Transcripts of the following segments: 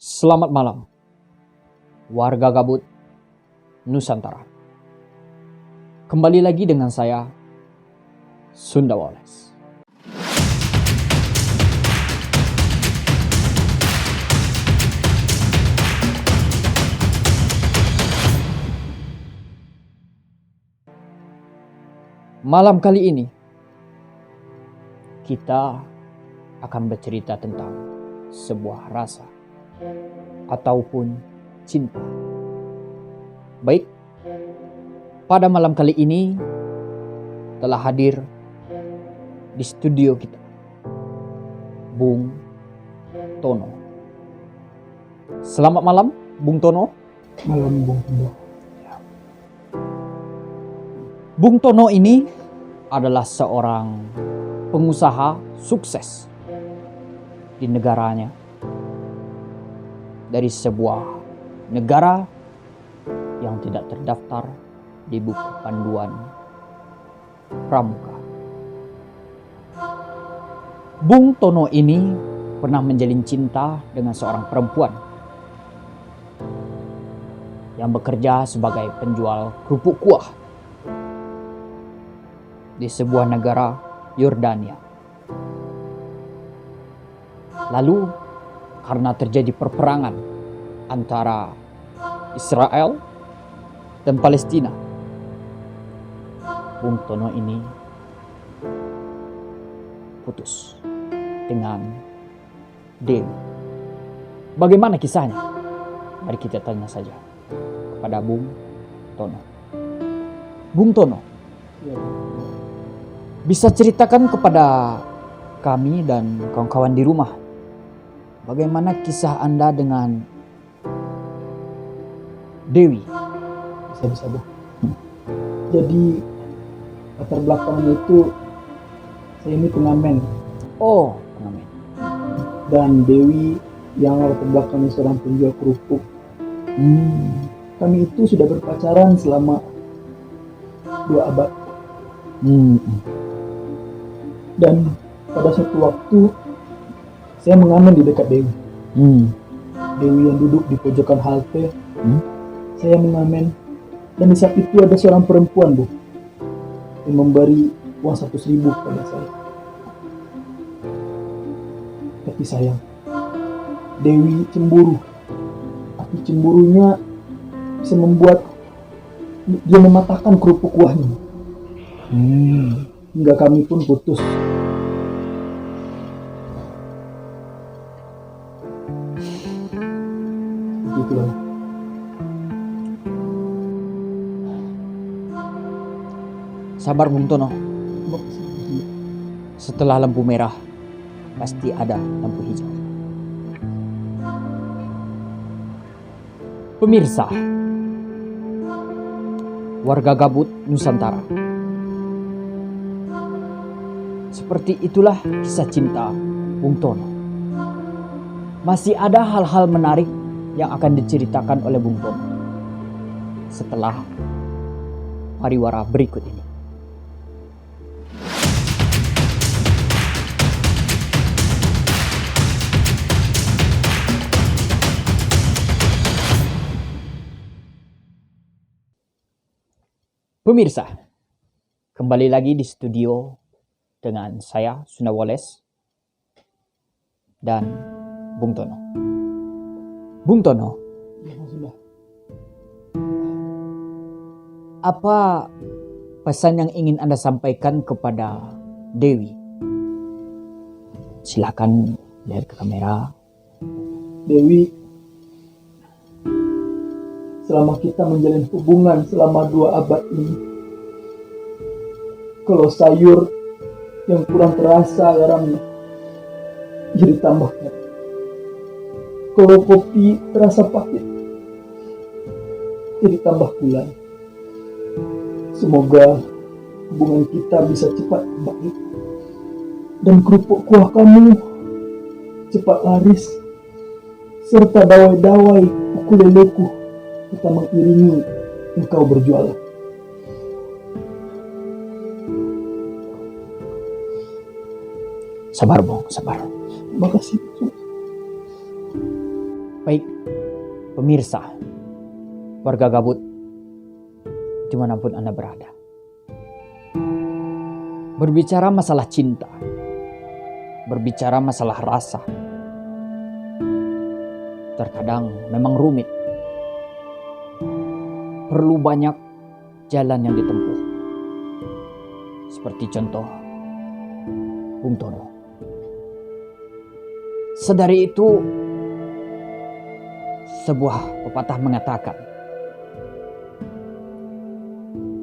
Selamat malam, warga gabut Nusantara. Kembali lagi dengan saya, Sunda Wallace. Malam kali ini, kita akan bercerita tentang sebuah rasa ataupun cinta. Baik, pada malam kali ini telah hadir di studio kita Bung Tono. Selamat malam Bung Tono. Malam Bung Tono. Bung Tono ini adalah seorang pengusaha sukses di negaranya, dari sebuah negara yang tidak terdaftar di buku panduan pramuka. Bung Tono ini pernah menjalin cinta dengan seorang perempuan yang bekerja sebagai penjual kerupuk kuah di sebuah negara Yordania. Lalu karena terjadi perperangan antara Israel dan Palestina, Bung Tono ini putus dengan Dewi. Bagaimana kisahnya? Mari kita tanya saja kepada Bung Tono. Bung Tono, bisa ceritakan kepada kami dan kawan-kawan di rumah, bagaimana kisah Anda dengan Dewi? Bisa Bu. Jadi latar belakangnya itu saya ini pengamen Oh, pengamen. dan Dewi yang latar belakangnya seorang penjual kerupuk. Kami itu sudah berpacaran selama 2 abad. Dan pada suatu waktu saya mengamen di dekat Dewi. Dewi yang duduk di pojokan halte. Saya mengamen, dan di saat itu ada seorang perempuan Bu yang memberi uang 100.000 kepada saya. Tapi sayang, Dewi cemburu. Api cemburunya bisa membuat dia mematahkan kerupuk kuahnya. Hingga kami pun putus. Begitulah. Sabar Bung Tono. Setelah lampu merah, pasti ada lampu hijau. Pemirsa, warga gabut Nusantara, seperti itulah kisah cinta Bung Tono. Masih ada hal-hal menarik yang akan diceritakan oleh Bung Tono setelah pariwara berikut ini. Pemirsa, kembali lagi di studio dengan saya, Sunda Wallace, dan Bung Tono. Bung Tono, apa pesan yang ingin Anda sampaikan kepada Dewi? Silakan lihat ke kamera. Dewi, selama kita menjalin hubungan selama 2 abad ini, kalau sayur yang kurang terasa garamnya jadi tambahkan. Kalau kopi terasa pahit, jadi tambah gula. Semoga hubungan kita bisa cepat baik dan kerupuk kuah kamu cepat laris, serta dawai-dawai ukuleleku kita mengiringi engkau berjualan. Sabar Bung, sabar. Terima kasih. Baik, pemirsa, warga gabut, dimanapun Anda berada. Berbicara masalah cinta, berbicara masalah rasa, terkadang memang rumit. Perlu banyak jalan yang ditempuh. Seperti contoh Bung Tono. Sedari itu, sebuah pepatah mengatakan,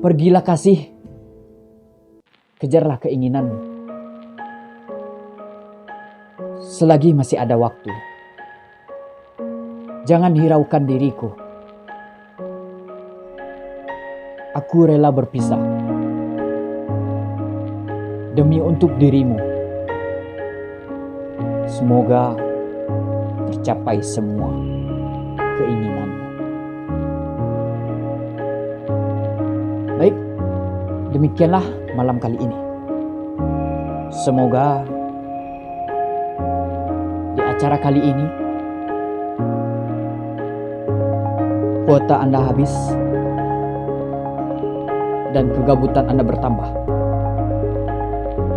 pergilah kasih, kejarlah keinginanmu. Selagi masih ada waktu, jangan hiraukan diriku. Aku rela berpisah demi untuk dirimu. Semoga tercapai semua keinginanmu. Baik, demikianlah malam kali ini. Semoga di acara kali ini kuota Anda habis dan kegabutan Anda bertambah.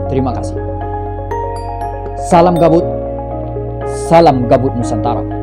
Terima kasih. Salam gabut Nusantara.